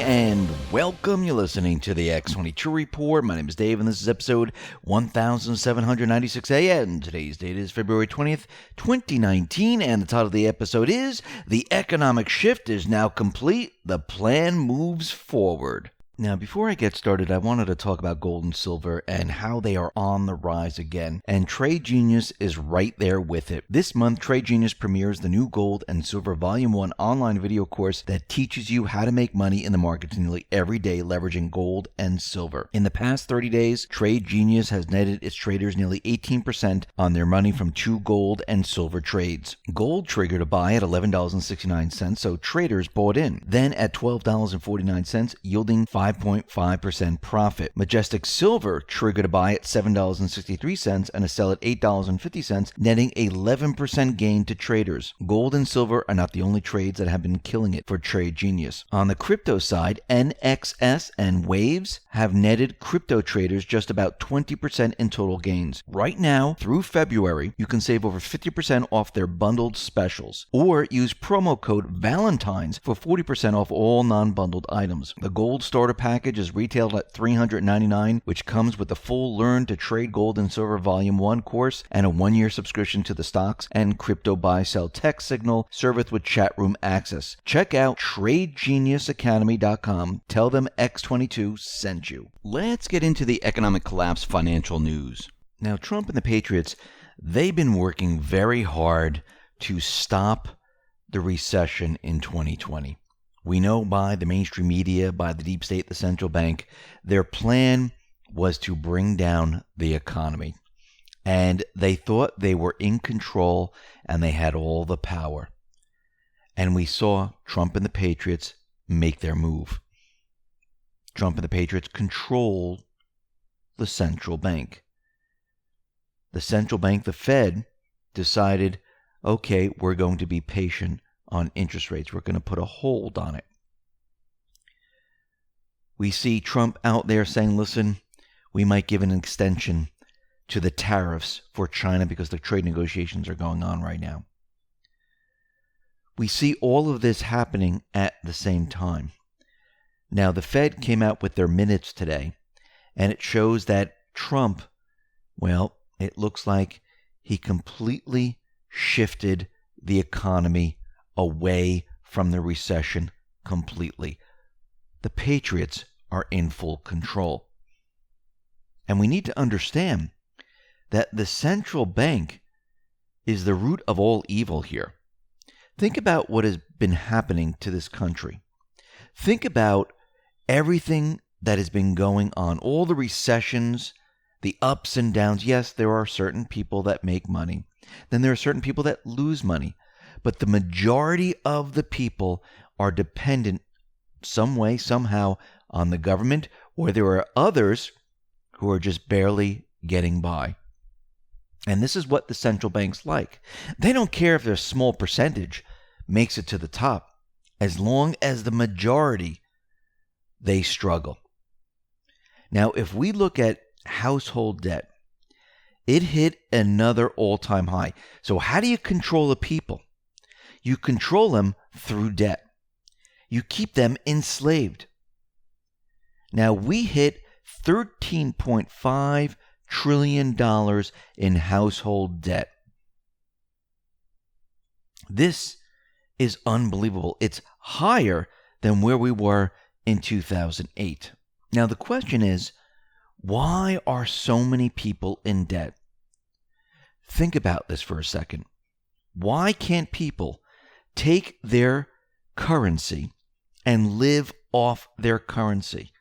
everybody, and welcome. You're listening to the X22 Report. My name is Dave, and this is episode 1796A, and today's date is February 20th, 2019, and the title of the episode is The Economic Shift is Now Complete. The Plan Moves Forward. Now, before I get started, I wanted to talk about gold and silver and how they are on the rise again, and Trade Genius is right there with it. This month, Trade Genius premieres the new Gold and Silver Volume 1 online video course that teaches you how to make money in the markets nearly every day leveraging gold and silver. In the past 30 days, Trade Genius has netted its traders nearly 18% on their money from 2 gold and silver trades. Gold triggered a buy at $11.69, so traders bought in. Then at $12.49, yielding 5.5% profit. Majestic Silver triggered a buy at $7.63 and a sell at $8.50, netting 11% gain to traders. Gold and silver are not the only trades that have been killing it for Trade Genius. On the crypto side, NXS and Waves have netted crypto traders just about 20% in total gains. Right now, through February, you can save over 50% off their bundled specials, or use promo code Valentine's for 40% off all non-bundled items. The Gold Starter package is retailed at $399, which comes with the full Learn to Trade Gold and Silver Volume 1 course and a 1-year subscription to the stocks and crypto buy-sell tech signal service with chat room access. Check out TradeGeniusAcademy.com. Tell them X22 sent you. Let's get into the economic collapse financial news. Now, Trump and the Patriots, they've been working very hard to stop the recession in 2020. We know by the mainstream media, by the deep state, the central bank, their plan was to bring down the economy. And they thought they were in control and they had all the power. And we saw Trump and the Patriots make their move. Trump and the Patriots control the central bank. The central bank, the Fed, decided, okay, we're going to be patient on interest rates. We're going to put a hold on it. We see Trump out there saying, listen, we might give an extension to the tariffs for China because the trade negotiations are going on right now. We see all of this happening at the same time. Now, the Fed came out with their minutes today, and it shows that Trump, well, it looks like he completely shifted the economy away from the recession completely. The Patriots are in full control. And we need to understand that the central bank is the root of all evil here. Think about what has been happening to this country. Think about everything that has been going on, all the recessions, the ups and downs. Yes, there are certain people that make money. Then there are certain people that lose money. But the majority of the people are dependent some way, somehow, on the government, or there are others who are just barely getting by. And this is what the central banks like. They don't care if their small percentage makes it to the top, as long as the majority, they struggle. Now, if we look at household debt, it hit another all-time high. So how do you control the people? You control them through debt. You keep them enslaved. Now, we hit $13.5 trillion in household debt. This is unbelievable. It's higher than where we were in 2008. Now, the question is, why are so many people in debt? Think about this for a second. Why can't people take their currency and live off their currency?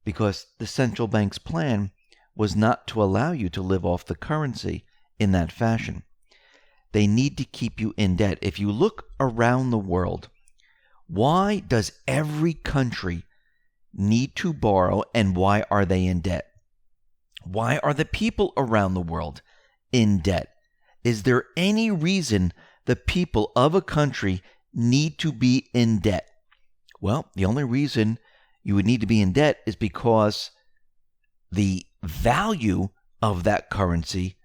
Because the central bank's plan was not to allow you to live off the currency in that fashion. They need to keep you in debt. If you look around the world, why does every country need to borrow, and why are they in debt? Why are the people around the world in debt? Is there any reason the people of a country need to be in debt? Well, the only reason you would need to be in debt is because the value of that currency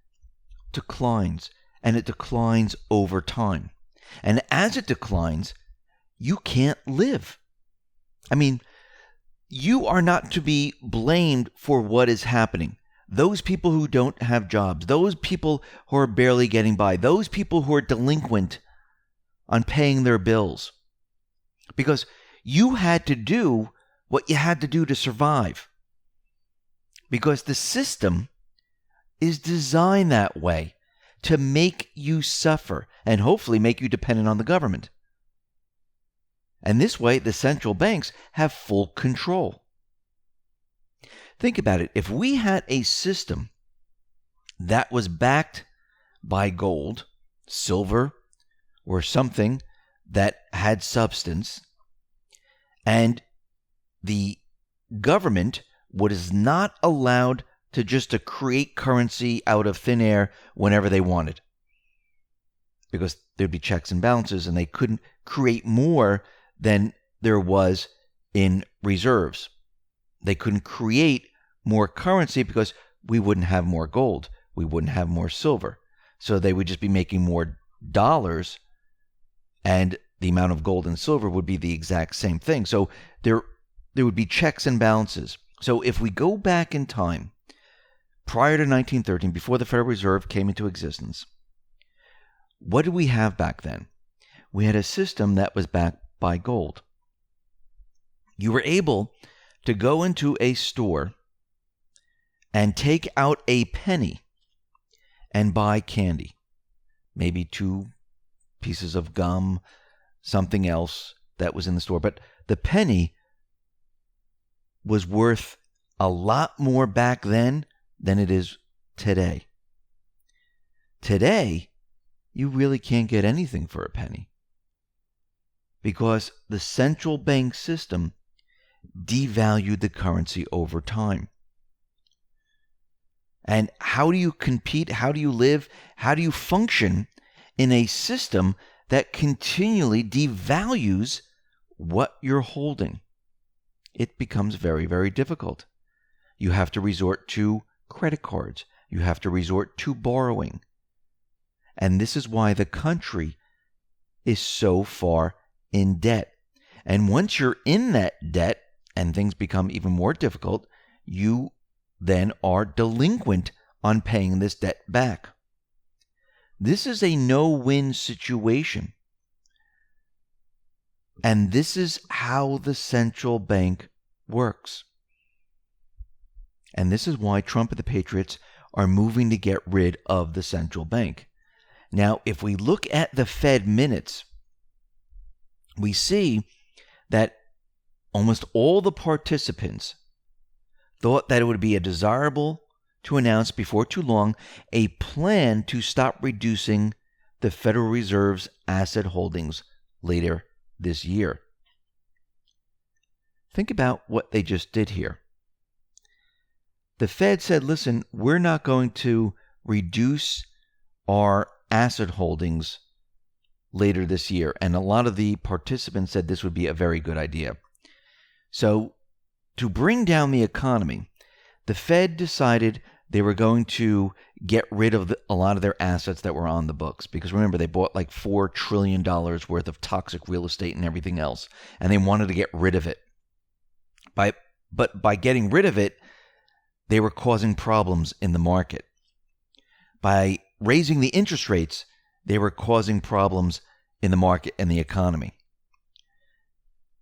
declines, and it declines over time. And as it declines, you can't live. I mean, you are not to be blamed for what is happening. Those people who don't have jobs, those people who are barely getting by, those people who are delinquent on paying their bills. Because you had to do what you had to do to survive. Because the system is designed that way, to make you suffer and hopefully make you dependent on the government. And this way, the central banks have full control. Think about it. If we had a system that was backed by gold, silver, or something that had substance, and the government was not allowed to just to create currency out of thin air whenever they wanted, because there'd be checks and balances, and they couldn't create more than there was in reserves. They couldn't create more currency because we wouldn't have more gold. We wouldn't have more silver. So they would just be making more dollars, and the amount of gold and silver would be the exact same thing. So there would be checks and balances. So if we go back in time, prior to 1913, before the Federal Reserve came into existence, what did we have back then? We had a system that was backed by gold. You were able to go into a store and take out a penny and buy candy, maybe 2 pieces of gum, something else that was in the store. But the penny was worth a lot more back then than it is today. Today, you really can't get anything for a penny, because the central bank system devalued the currency over time. And how do you compete? How do you live? How do you function in a system that continually devalues what you're holding? It becomes very, very difficult. You have to resort to credit cards. You have to resort to borrowing. And this is why the country is so far in debt. And once you're in that debt and things become even more difficult, you then are delinquent on paying this debt back. This is a no-win situation. And this is how the central bank works. And this is why Trump and the patriots are moving to get rid of the central bank. Now, if we look at the Fed minutes, we see that almost all the participants thought that it would be desirable to announce before too long a plan to stop reducing the Federal Reserve's asset holdings later this year. Think about what they just did here. The Fed said, listen, we're not going to reduce our asset holdings later this year. And a lot of the participants said this would be a very good idea. So to bring down the economy, the Fed decided they were going to get rid of a lot of their assets that were on the books. Because remember, they bought like $4 trillion worth of toxic real estate and everything else. And they wanted to get rid of it. But by getting rid of it, they were causing problems in the market. By raising the interest rates, they were causing problems in the market and the economy.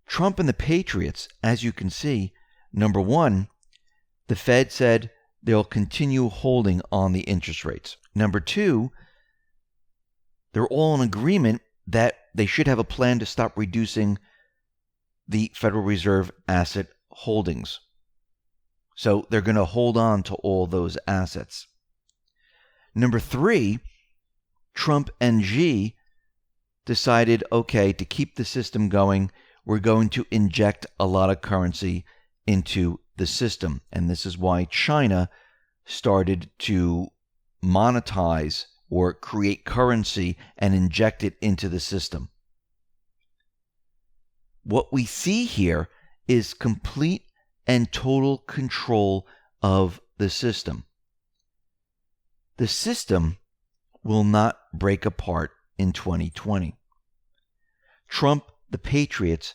Trump and the patriots, as you can see, number one, the Fed said they'll continue holding on the interest rates. Number two, they're all in agreement that they should have a plan to stop reducing the Federal Reserve asset holdings. So they're going to hold on to all those assets. Number three, Trump and Xi decided, okay, to keep the system going, we're going to inject a lot of currency into the system. And this is why China started to monetize or create currency and inject it into the system. What we see here is complete and total control of the system. The system will not break apart in 2020. Trump, the patriots,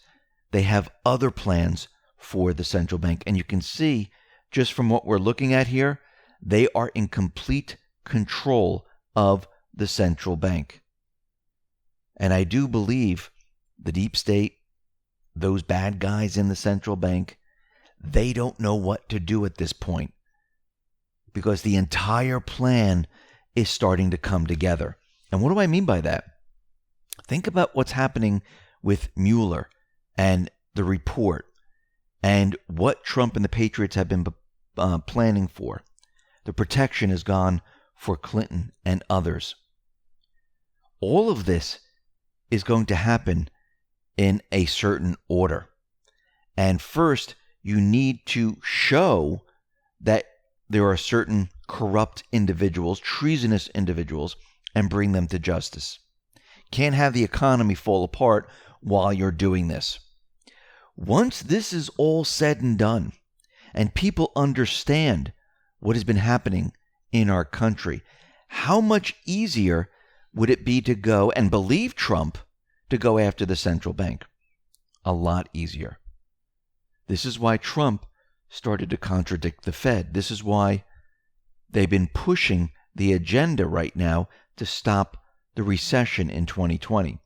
they have other plans for the central bank. And you can see, just from what we're looking at here, they are in complete control of the central bank. And I do believe the deep state, those bad guys in the central bank, they don't know what to do at this point, because the entire plan is starting to come together. And what do I mean by that? Think about what's happening with Mueller and the report and what Trump and the patriots have been planning for. The protection has gone for Clinton and others. All of this is going to happen in a certain order. And first, you need to show that there are certain corrupt individuals, treasonous individuals, and bring them to justice. Can't have the economy fall apart while you're doing this. Once this is all said and done, and people understand what has been happening in our country, how much easier would it be to go and believe Trump to go after the central bank? A lot easier. This is why Trump started to contradict the Fed. This is why they've been pushing the agenda right now to stop the recession in 2020.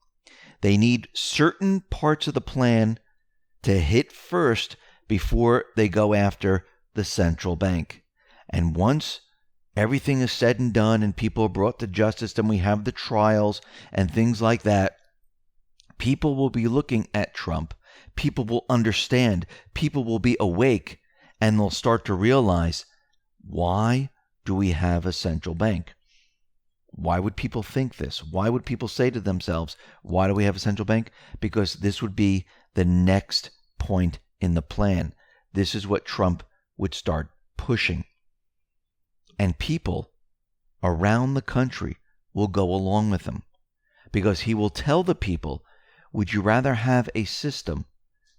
They need certain parts of the plan to hit first before they go after the central bank. And once everything is said and done and people are brought to justice, then we have the trials and things like that, people will be looking at Trump. People will understand. People will be awake, and they'll start to realize, why do we have a central bank? Why would people think this? Why would people say to themselves, why do we have a central bank? Because this would be the next point in the plan. This is what Trump would start pushing. And people around the country will go along with him, because he will tell the people, would you rather have a system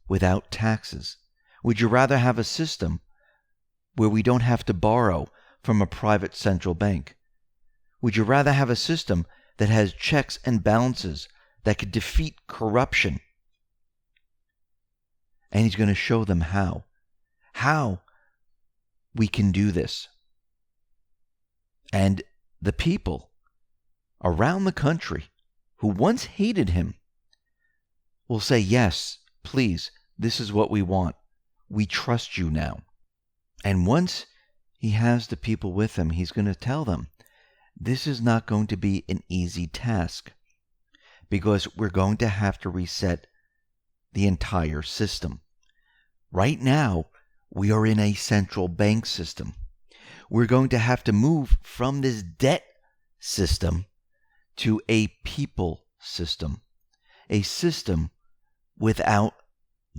without taxes? Would you rather have a system where we don't have to borrow from a private central bank? Would you rather have a system that has checks and balances that could defeat corruption? And he's going to show them how we can do this. And the people around the country who once hated him will say, yes, please, this is what we want. We trust you now. And once he has the people with him, he's going to tell them, this is not going to be an easy task, because we're going to have to reset the entire system. Right now, we are in a central bank system. We're going to have to move from this debt system to a people system, a system without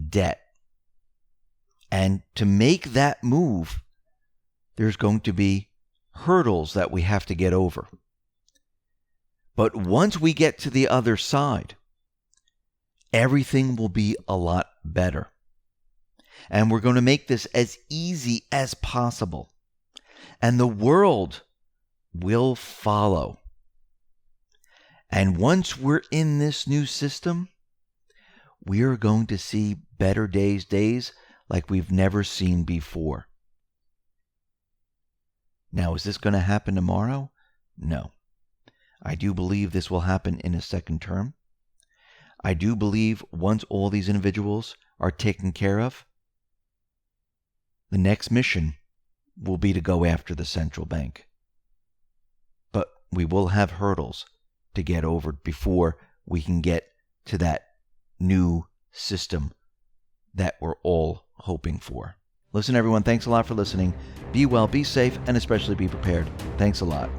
debt. And to make that move, there's going to be hurdles that we have to get over. But once we get to the other side, everything will be a lot better. And we're going to make this as easy as possible. And the world will follow. And once we're in this new system, we are going to see better days like we've never seen before. Now, is this going to happen tomorrow? No. I do believe this will happen in a second term. I do believe once all these individuals are taken care of, the next mission will be to go after the central bank. But we will have hurdles to get over before we can get to that new system that we're all hoping for. Listen, everyone, thanks a lot for listening. Be well, be safe, and especially be prepared. Thanks a lot.